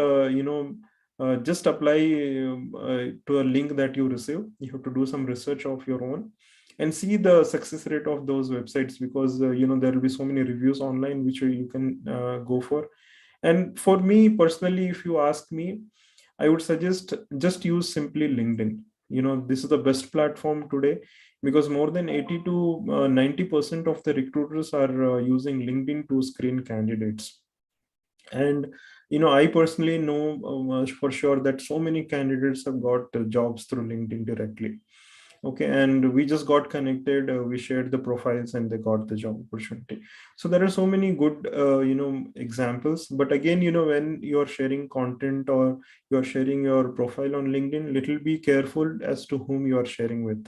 [SPEAKER 1] just apply to a link that you receive. You have to do some research of your own and see the success rate of those websites, because there will be so many reviews online which you can go for. And for me personally, if you ask me, I would suggest just use simply LinkedIn. This is the best platform today, because more than 80 to 90% of the recruiters are using LinkedIn to screen candidates. And I personally know for sure that so many candidates have got jobs through LinkedIn directly. Okay, and we just got connected, we shared the profiles, and they got the job opportunity. So there are so many good examples. But again, when you're sharing content or you're sharing your profile on LinkedIn, little be careful as to whom you are sharing with,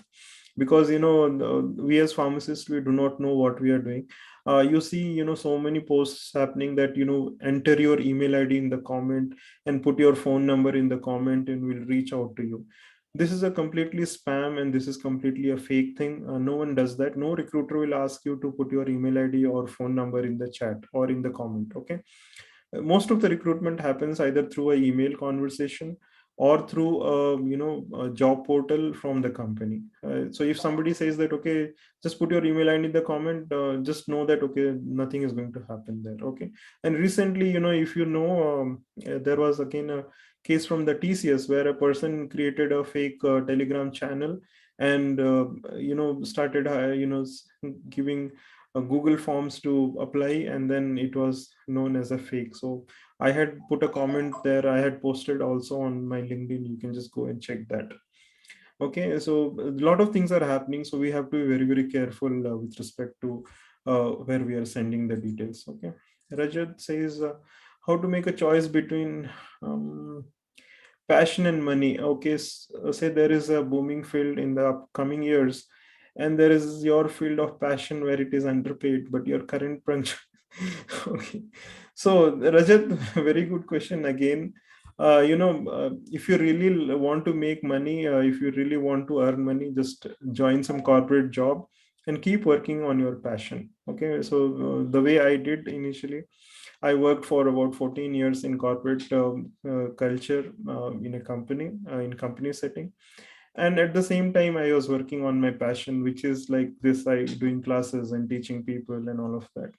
[SPEAKER 1] because we as pharmacists, we do not know what we are doing. You see so many posts happening that enter your email ID in the comment and put your phone number in the comment, and we'll reach out to you. This is a completely spam, and this is completely a fake thing. No one does that. No recruiter will ask you to put your email ID or phone number in the chat or in the comment. Okay. Most of the recruitment happens either through an email conversation or through a job portal from the company. So if somebody says that, okay, just put your email ID in the comment, just know that, okay, nothing is going to happen there. Okay. And recently, if there was again a case from the TCS where a person created a fake Telegram channel, and started giving Google Forms to apply, and then it was known as a fake. So I had put a comment there. I had posted also on my LinkedIn. You can just go and check that. Okay, so a lot of things are happening, so we have to be very, very careful with respect to where we are sending the details. Okay, Rajat says how to make a choice between um, passion and money. Okay, say there is a booming field in the upcoming years, and there is your field of passion where it is underpaid, but your current punch. Okay, so Rajat, very good question again. If you really want to make money, if you really want to earn money, just join some corporate job and keep working on your passion. Okay, so the way I did initially, I worked for about 14 years in corporate culture in a company, in company setting. And at the same time, I was working on my passion, which is like this, I doing classes and teaching people and all of that.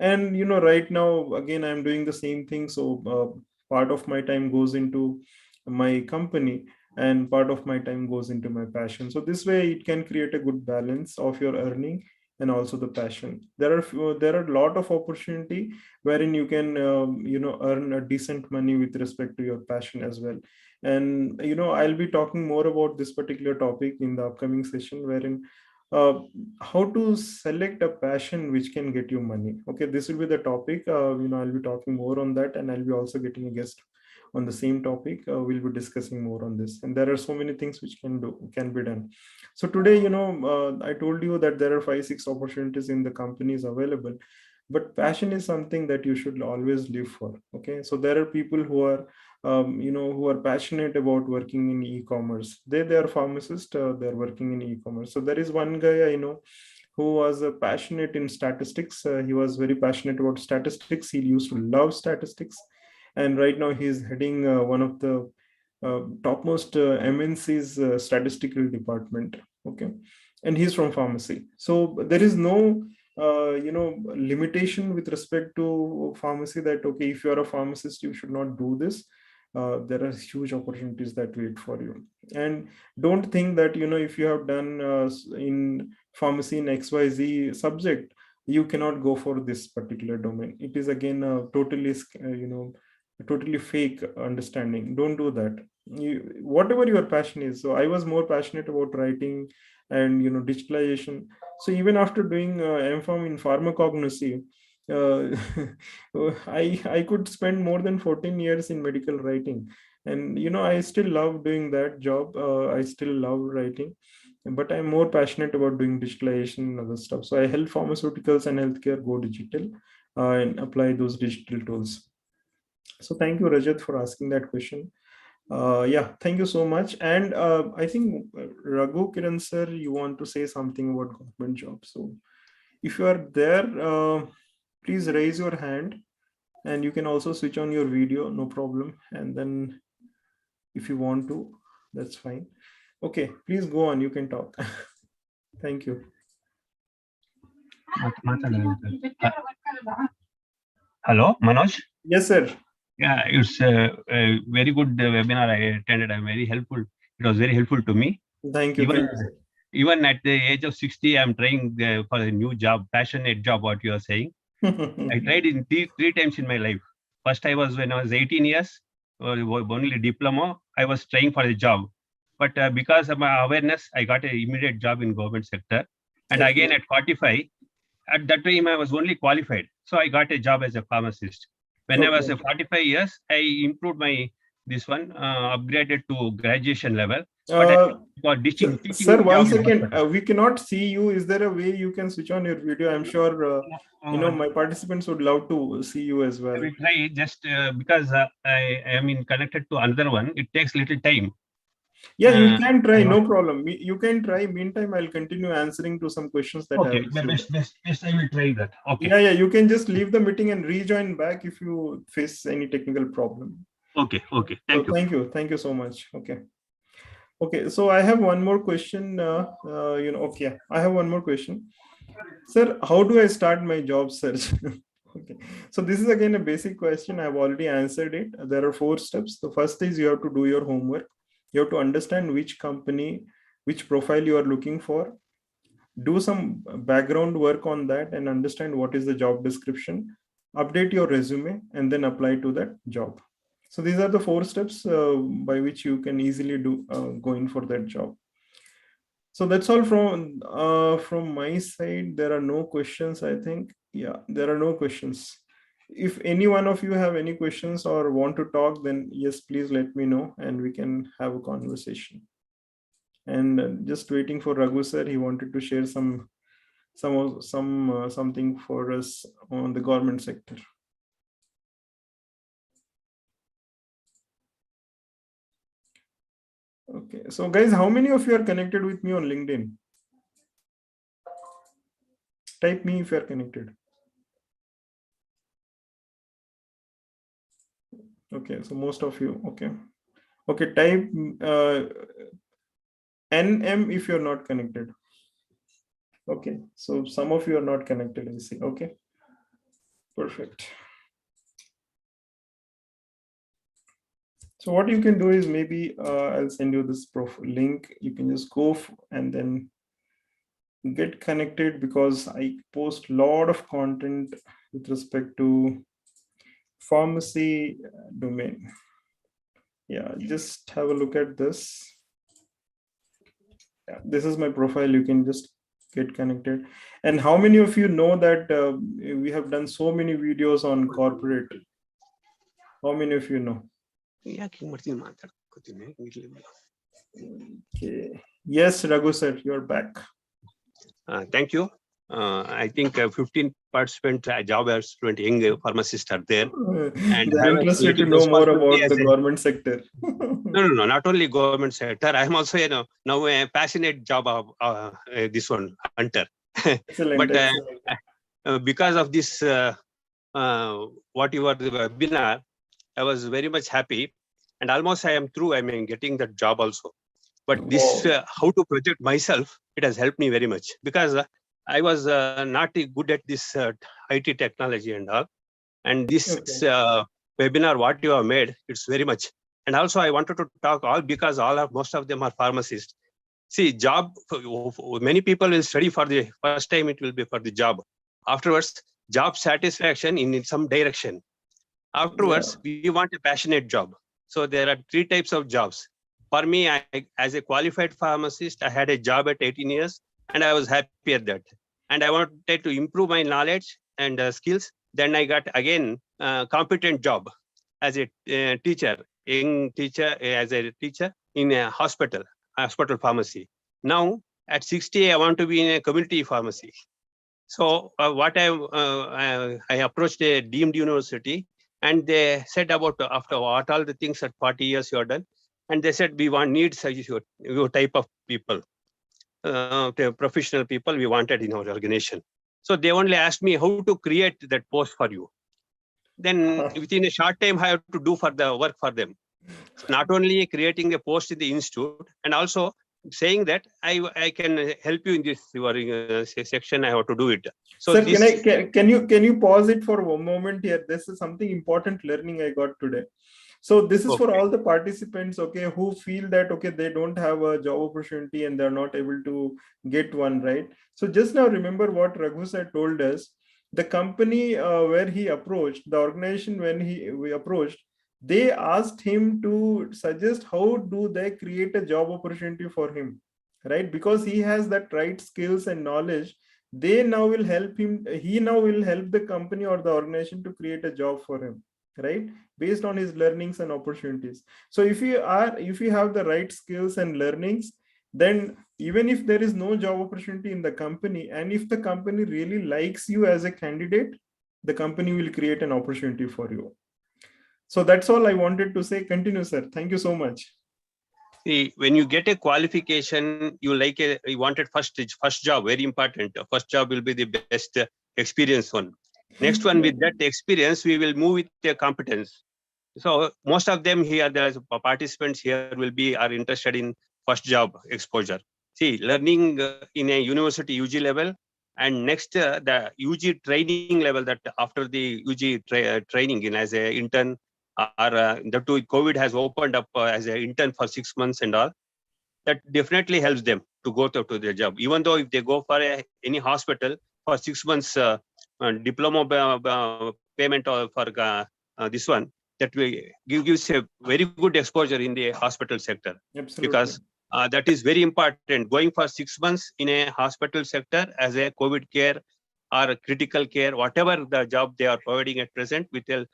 [SPEAKER 1] And right now again I'm doing the same thing. So part of my time goes into my company and part of my time goes into my passion. So this way it can create a good balance of your earning and also the passion. There are a lot of opportunity wherein you can earn a decent money with respect to your passion as well. And I'll be talking more about this particular topic in the upcoming session, wherein uh, how to select a passion which can get you money. Okay, this will be the topic. I'll be talking more on that, and I'll be also getting a guest on the same topic. We'll be discussing more on this, and there are so many things which can be done. So today, I told you that there are 5 6 opportunities in the companies available, but passion is something that you should always live for. Okay, so there are people who are passionate about working in e-commerce. They are pharmacists. They're working in e-commerce. So there is one guy I know who was passionate in statistics. He was very passionate about statistics. He used to love statistics, and right now he's heading one of the topmost MNC's statistical department. Okay, and he's from pharmacy. So there is no limitation with respect to pharmacy that okay, if you are a pharmacist you should not do this. There are huge opportunities that wait for you. And don't think that if you have done in pharmacy in XYZ subject, you cannot go for this particular domain. It is again a a totally fake understanding. Don't do that. Whatever your passion is. So I was more passionate about writing and digitalization. So even after doing MPharm in pharmacognosy, uh, I could spend more than 14 years in medical writing, and I still love doing that job. I still love writing, but I'm more passionate about doing digitalization and other stuff. So I help pharmaceuticals and healthcare go digital and apply those digital tools. So thank you, Rajat, for asking that question. Yeah, thank you so much. And I think Raghu Kiran sir, you want to say something about government jobs. So if you are there, please raise your hand, and you can also switch on your video, no problem. And then if you want to, that's fine. Okay, please go on. You can talk. Thank you.
[SPEAKER 2] Hello, Manoj.
[SPEAKER 1] Yes, sir.
[SPEAKER 2] Yeah, it's a very good webinar I attended. I'm very helpful. It was very helpful to me.
[SPEAKER 1] Thank you.
[SPEAKER 2] Even
[SPEAKER 1] Thank you, sir.
[SPEAKER 2] even at the age of 60, I'm trying for a new job, passionate job. What you are saying, I tried in three times in my life. First, I was when I was 18 years, only diploma. I was trying for a job, but because of my awareness, I got an immediate job in government sector. And again
[SPEAKER 1] Excellent.
[SPEAKER 2] at 45, at that time I was only qualified, so I got a job as a pharmacist. When I was
[SPEAKER 1] Okay.
[SPEAKER 2] 45 years, I improved my this one, upgraded to graduation level. But I
[SPEAKER 1] Uh,
[SPEAKER 2] got
[SPEAKER 1] Sir,
[SPEAKER 2] teaching
[SPEAKER 1] one
[SPEAKER 2] job in
[SPEAKER 1] second.
[SPEAKER 2] hospital.
[SPEAKER 1] We cannot see you. Is there a way you can switch on your video? I'm sure,
[SPEAKER 2] Uh,
[SPEAKER 1] my participants would love to see you as
[SPEAKER 2] I
[SPEAKER 1] well.
[SPEAKER 2] will try just because I am in connected to another one. It takes little time.
[SPEAKER 1] Yeah, you can
[SPEAKER 2] I
[SPEAKER 1] try.
[SPEAKER 2] was
[SPEAKER 1] No problem. You can try. Meantime, I'll continue answering to some questions that I have
[SPEAKER 2] okay.
[SPEAKER 1] received.
[SPEAKER 2] Best I will try that. Okay,
[SPEAKER 1] Yeah, yeah. You can just leave the meeting and rejoin back if you face any technical problem.
[SPEAKER 2] okay.
[SPEAKER 1] So
[SPEAKER 2] Thank you.
[SPEAKER 1] thank you. Thank you so much. Okay. Okay. So I have one more question. Okay. I have one more question. Sir, how do I start my job search? Okay. So this is again a basic question. I've already answered it. There are 4 steps. The first is you have to do your homework. You have to understand which company, which profile you are looking for. Do some background work on that and understand what is the job description. Update your resume and then apply to that job. So these are the 4 steps by which you can easily do go in for that job. So that's all from my side. There are no questions, I think. Yeah, there are no questions. If any one of you have any questions or want to talk, then yes, please let me know and we can have a conversation. And just waiting for Raghu sir. He wanted to share something for us on the government sector. Okay, so guys, how many of you are connected with me on LinkedIn? Type me if you are connected. Okay, so most of you. Okay, type NM if you're not connected. Okay, so some of you are not connected, I see. Okay, perfect. So what you can do is maybe I'll send you this link. You can just go and then get connected, because I post a lot of content with respect to pharmacy domain. Yeah, just have a look at this. Yeah, this is my profile. You can just get connected. And how many of you know that we have done so many videos on corporate? How many of you know? Okay. Yes, Raghu sir, you're back.
[SPEAKER 2] Thank you. I think 15 participant job student young pharmacists are there. And
[SPEAKER 1] they're interested to know more about the government sector.
[SPEAKER 2] No, not only government sector. I'm also, now a passionate job of this one, hunter.
[SPEAKER 1] Excellent,
[SPEAKER 2] but because of this, what you were the webinar, I was very much happy, and almost I am through. I mean, getting that job also. But this, how to project myself, it has helped me very much, because I was not good at this IT technology and all. And this webinar, what you have made, it's very much. And also I wanted to talk all, because most of them are pharmacists. See, job, many people will study for the first time, it will be for the job. Afterwards, job satisfaction in some direction. Afterwards, we want a passionate job. So there are 3 types of jobs. For me, as a qualified pharmacist, I had a job at 18 years, and I was happy at that. And I wanted to improve my knowledge and skills. Then I got again a competent job as a teacher, young teacher, as a teacher in a hospital pharmacy. Now at 60, I want to be in a community pharmacy. So what I approached a deemed university, and they said about after what all the things at 40 years you are done, and they said we need such your type of people, the professional people we wanted in our organization. So they only asked me how to create that post for you. Then within a short time, I have to do for the work for them. So not only creating a post in the institute, and also saying that I can help you in this your section. I have to do it. So
[SPEAKER 1] sir, can you pause it for one moment here? This is something important learning I got today. So this is for all the participants, okay, who feel that, okay, they don't have a job opportunity and they're not able to get one, right? So just now remember what Raghu sir told us. The company where he approached, the organization when we approached, they asked him to suggest how do they create a job opportunity for him, right? Because he has that right skills and knowledge. They now will help him. He now will help the company or the organization to create a job for him, right, based on his learnings and opportunities. So if you have the right skills and learnings, then even if there is no job opportunity in the company, and if the company really likes you as a candidate, the company will create an opportunity for you. So that's all I wanted to say. Continue, sir. Thank you so much.
[SPEAKER 2] See, when you get a qualification, you wanted first job, very important. First job will be the best experience one. Next one, with that experience, we will move with the competence. So most of them here, the participants here are interested in first job exposure. See, learning in a university UG level, and next the UG training level, that after the UG training in as a intern, or the COVID has opened up as an intern for 6 months and all, that definitely helps them to go to their job. Even though if they go for any hospital for 6 months diploma payment or for this one, that gives a very good exposure in the hospital sector.
[SPEAKER 1] Absolutely.
[SPEAKER 2] Because that is very important. Going for 6 months in a hospital sector as a COVID care or critical care, whatever the job they are providing at present with a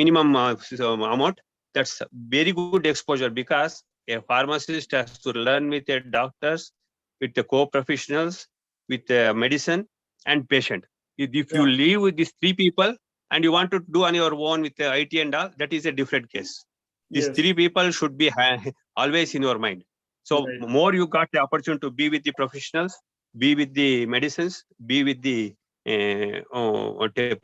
[SPEAKER 2] minimum amount, that's very good exposure, because a pharmacist has to learn with the doctors, with the co-professionals, with the medicine and patient. If you
[SPEAKER 1] Yeah.
[SPEAKER 2] leave with these three people and you want to do on your own with the IT and all, that is a different case. These
[SPEAKER 1] Yes.
[SPEAKER 2] three people should be always in your mind. So
[SPEAKER 1] Right.
[SPEAKER 2] more you got the opportunity to be with the professionals, be with the medicines, be with the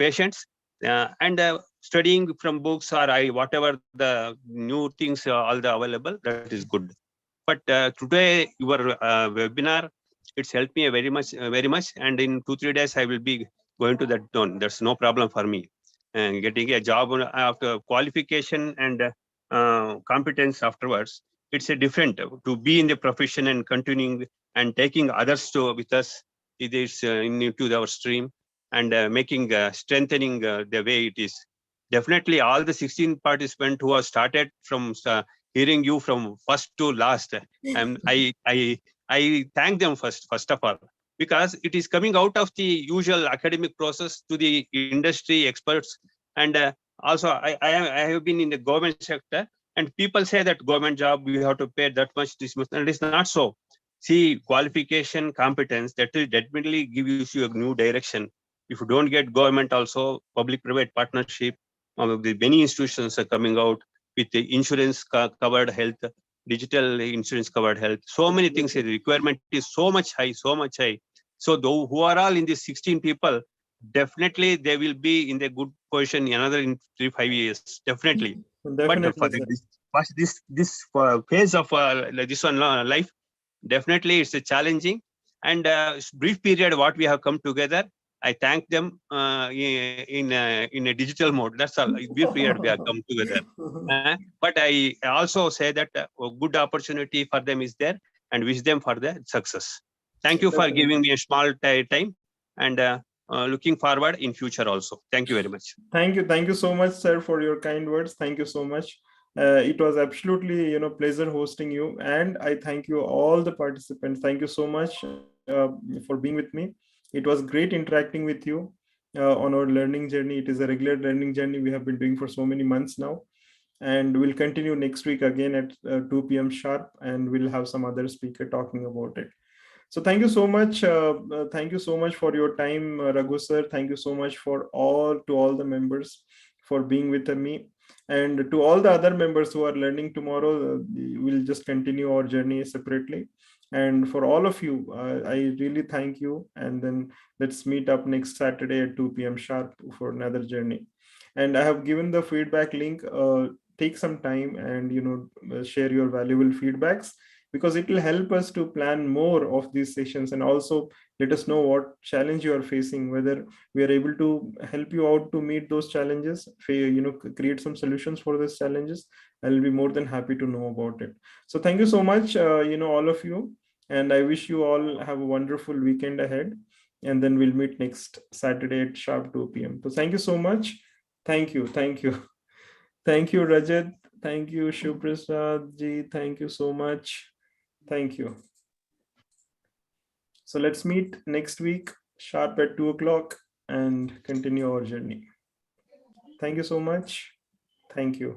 [SPEAKER 2] patients, and studying from books or whatever the new things all the available, that is good. But today your webinar, it's helped me very much, and in 2-3 days I will be going to that zone. That's no problem for me, and getting a job after qualification and competence afterwards. It's a different to be in the profession and continuing and taking others to with us. It is into our stream and making strengthening the way it is. Definitely, all the 16 participants who have started from hearing you from first to last, and I thank them first of all, because it is coming out of the usual academic process to the industry experts, and also I have been in the government sector, and people say that government job we have to pay that much this much, and it's not so. See, qualification, competence, that will definitely gives you a new direction. If you don't get government also, public-private partnership, the many institutions are coming out with the insurance covered health, digital insurance covered health. So many things. The requirement is so much high, so much high. So those who are all in these 16 people, definitely they will be in the good position another in 3-5 years, definitely. But
[SPEAKER 1] Definitely,
[SPEAKER 2] for
[SPEAKER 1] sir.
[SPEAKER 2] this phase of like this one life, definitely it's a challenging and brief period what we have come together. I thank them in a digital mode. That's all. Brief period we have come together. But I also say that a good opportunity for them is there, and wish them for the success. Thank you for
[SPEAKER 1] Definitely.
[SPEAKER 2] giving me a small time, and looking forward in future also. Thank you very much.
[SPEAKER 1] Thank you so much, sir, for your kind words. Thank you so much. It was absolutely, pleasure hosting you, and I thank you all the participants. Thank you so much for being with me. It was great interacting with you on our learning journey. It is a regular learning journey we have been doing for so many months now, and we'll continue next week again at 2 p.m. sharp, and we'll have some other speaker talking about it. So thank you so much. Thank you so much for your time, Raghu sir. Thank you so much for all the members for being with me, and to all the other members who are learning tomorrow. We'll just continue our journey separately. And for all of you, I really thank you. And then let's meet up next Saturday at 2 p.m. sharp for another journey. And I have given the feedback link. Take some time and share your valuable feedbacks, because it will help us to plan more of these sessions, and also let us know what challenge you are facing, whether we are able to help you out to meet those challenges, create some solutions for those challenges. I'll be more than happy to know about it. So thank you so much, all of you, and I wish you all have a wonderful weekend ahead, and then we'll meet next Saturday at sharp 2 p.m. So thank you so much. Thank you. Thank you, Rajat. Thank you, Shivprasad ji. Thank you so much. Thank you. So let's meet next week sharp at 2 o'clock and continue our journey. Thank you so much. Thank you.